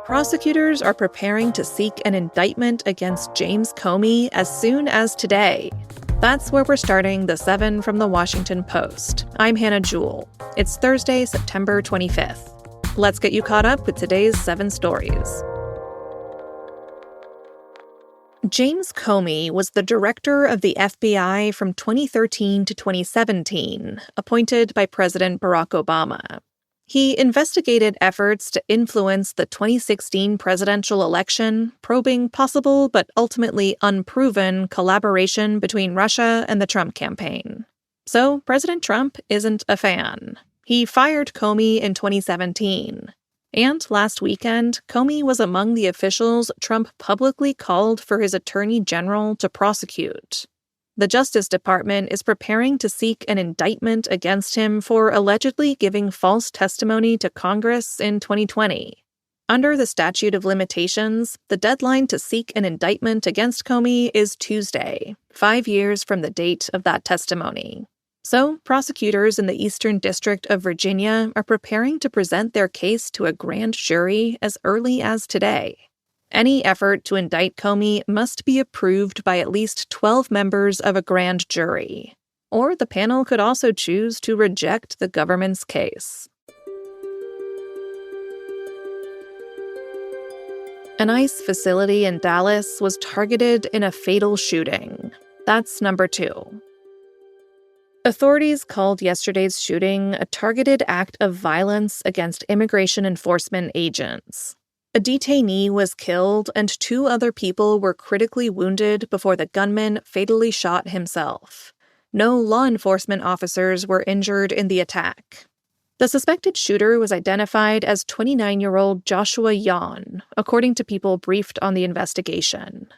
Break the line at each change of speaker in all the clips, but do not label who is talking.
Prosecutors are preparing to seek an indictment against James Comey as soon as today. That's where we're starting the 7 from the Washington Post. I'm Hannah Jewell. It's Thursday, September 25th. Let's get you caught up with today's 7 stories. James Comey was the director of the FBI from 2013 to 2017, appointed by President Barack Obama. He investigated efforts to influence the 2016 presidential election, probing possible but ultimately unproven collaboration between Russia and the Trump campaign. So President Trump isn't a fan. He fired Comey in 2017. And last weekend, Comey was among the officials Trump publicly called for his attorney general to prosecute. The Justice Department is preparing to seek an indictment against him for allegedly giving false testimony to Congress in 2020. Under the statute of limitations, the deadline to seek an indictment against Comey is Tuesday, 5 years from the date of that testimony. So, prosecutors in the Eastern District of Virginia are preparing to present their case to a grand jury as early as today. Any effort to indict Comey must be approved by at least 12 members of a grand jury. Or the panel could also choose to reject the government's case. An ICE facility in Dallas was targeted in a fatal shooting. That's number 2. Authorities called yesterday's shooting a targeted act of violence against immigration enforcement agents. A detainee was killed and 2 other people were critically wounded before the gunman fatally shot himself. No law enforcement officers were injured in the attack. The suspected shooter was identified as 29-year-old Joshua Yon, according to people briefed on the investigation.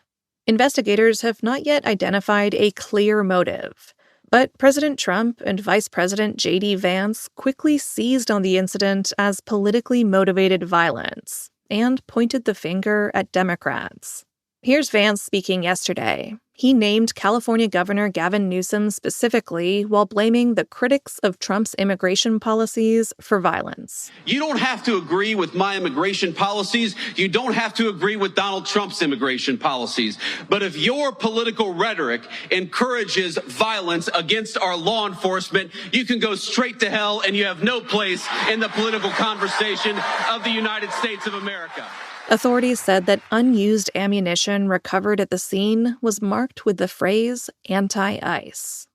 Investigators have not yet identified a clear motive, but President Trump and Vice President J.D. Vance quickly seized on the incident as politically motivated violence and pointed the finger at Democrats. Here's Vance speaking yesterday. He named California Governor Gavin Newsom specifically while blaming the critics of Trump's immigration policies for violence.
You don't have to agree with my immigration policies. You don't have to agree with Donald Trump's immigration policies. But if your political rhetoric encourages violence against our law enforcement, you can go straight to hell and you have no place in the political conversation of the United States of America.
Authorities said that unused ammunition recovered at the scene was marked with the phrase anti-ICE.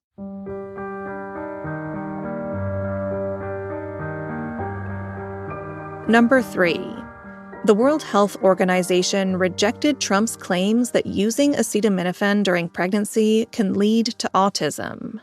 Number 3. The World Health Organization rejected Trump's claims that using acetaminophen during pregnancy can lead to autism.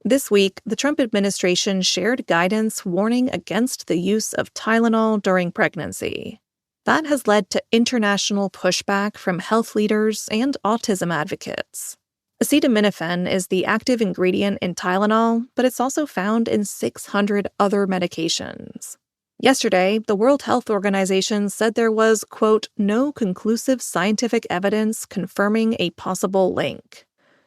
This week, the Trump administration shared guidance warning against the use of Tylenol during pregnancy. That has led to international pushback from health leaders and autism advocates. Acetaminophen is the active ingredient in Tylenol, but it's also found in 600 other medications. Yesterday, the World Health Organization said there was, quote, no conclusive scientific evidence confirming a possible link.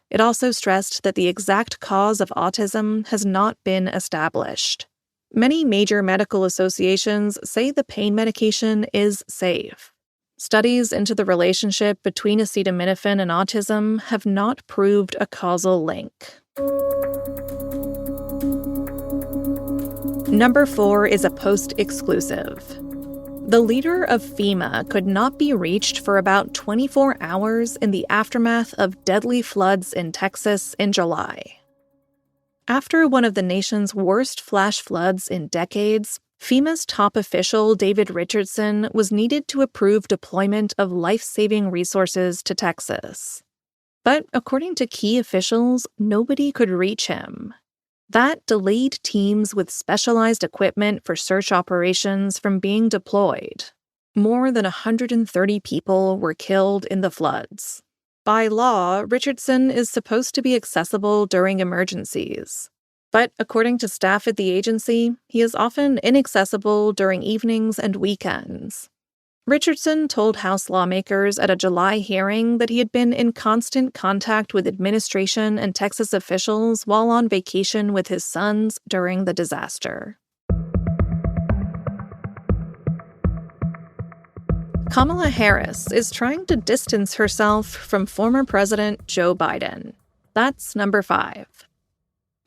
It also stressed that the exact cause of autism has not been established. Many major medical associations say the pain medication is safe. Studies into the relationship between acetaminophen and autism have not proved a causal link. Number 4 is a Post exclusive. The leader of FEMA could not be reached for about 24 hours in the aftermath of deadly floods in Texas in July. After one of the nation's worst flash floods in decades, FEMA's top official, David Richardson, was needed to approve deployment of life-saving resources to Texas. But according to key officials, nobody could reach him. That delayed teams with specialized equipment for search operations from being deployed. More than 130 people were killed in the floods. By law, Richardson is supposed to be accessible during emergencies. But according to staff at the agency, he is often inaccessible during evenings and weekends. Richardson told House lawmakers at a July hearing that he had been in constant contact with administration and Texas officials while on vacation with his sons during the disaster. Kamala Harris is trying to distance herself from former President Joe Biden. That's number 5.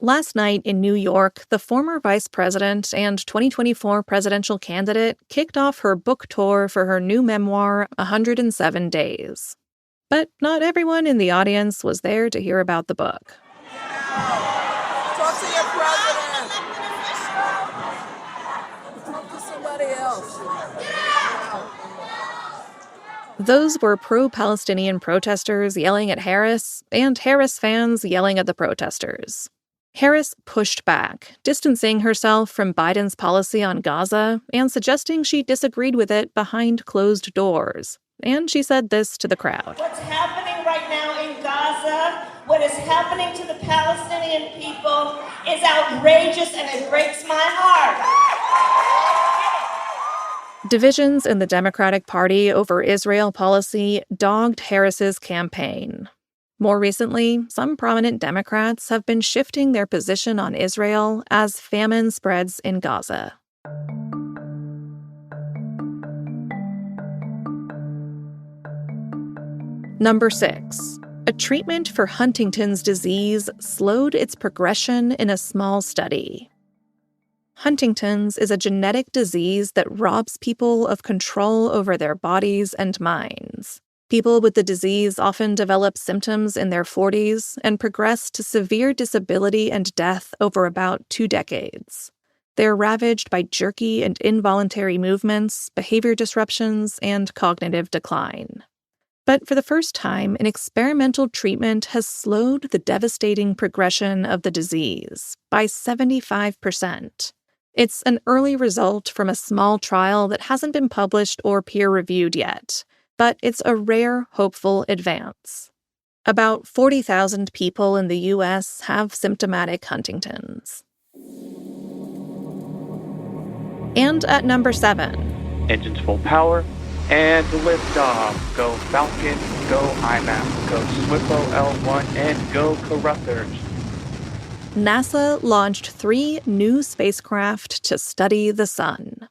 Last night in New York, the former vice president and 2024 presidential candidate kicked off her book tour for her new memoir, 107 Days. But not everyone in the audience was there to hear about the book.
Talk to your president. Talk to somebody else.
Those were pro-Palestinian protesters yelling at Harris, and Harris fans yelling at the protesters. Harris pushed back, distancing herself from Biden's policy on Gaza and suggesting she disagreed with it behind closed doors. And she said this to the crowd.
What's happening right now in Gaza, what is happening to the Palestinian people is outrageous and it breaks my heart.
Divisions in the Democratic Party over Israel policy dogged Harris's campaign. More recently, some prominent Democrats have been shifting their position on Israel as famine spreads in Gaza. Number 6. A treatment for Huntington's disease slowed its progression in a small study. Huntington's is a genetic disease that robs people of control over their bodies and minds. People with the disease often develop symptoms in their 40s and progress to severe disability and death over about 2 decades. They're ravaged by jerky and involuntary movements, behavior disruptions, and cognitive decline. But for the first time, an experimental treatment has slowed the devastating progression of the disease by 75%. It's an early result from a small trial that hasn't been published or peer-reviewed yet, but it's a rare, hopeful advance. About 40,000 people in the U.S. have symptomatic Huntington's. And at number 7.
Engines full power, and liftoff. Go Falcon, go IMAP, go Swifo L1, and go Caruthers.
NASA launched 3 new spacecraft to study the sun.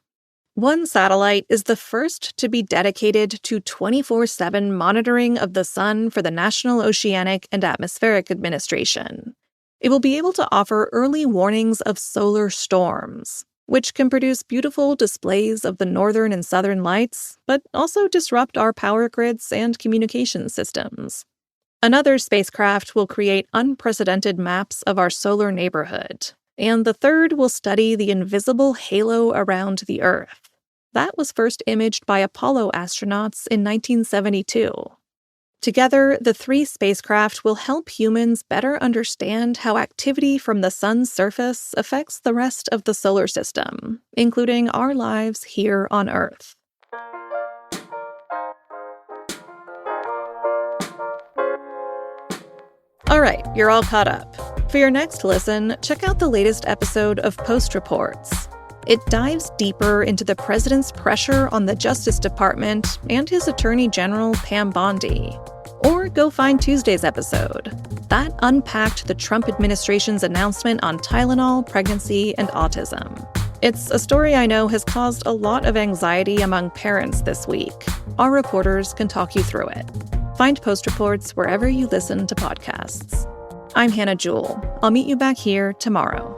One satellite is the first to be dedicated to 24/7 monitoring of the sun for the National Oceanic and Atmospheric Administration. It will be able to offer early warnings of solar storms, which can produce beautiful displays of the northern and southern lights, but also disrupt our power grids and communication systems. Another spacecraft will create unprecedented maps of our solar neighborhood, and the third will study the invisible halo around the Earth. That was first imaged by Apollo astronauts in 1972. Together, the 3 spacecraft will help humans better understand how activity from the sun's surface affects the rest of the solar system, including our lives here on Earth. All right, you're all caught up. For your next listen, check out the latest episode of Post Reports. It dives deeper into the president's pressure on the Justice Department and his Attorney General, Pam Bondi. Or go find Tuesday's episode. That unpacked the Trump administration's announcement on Tylenol, pregnancy, and autism. It's a story I know has caused a lot of anxiety among parents this week. Our reporters can talk you through it. Find Post Reports wherever you listen to podcasts. I'm Hannah Jewell. I'll meet you back here tomorrow.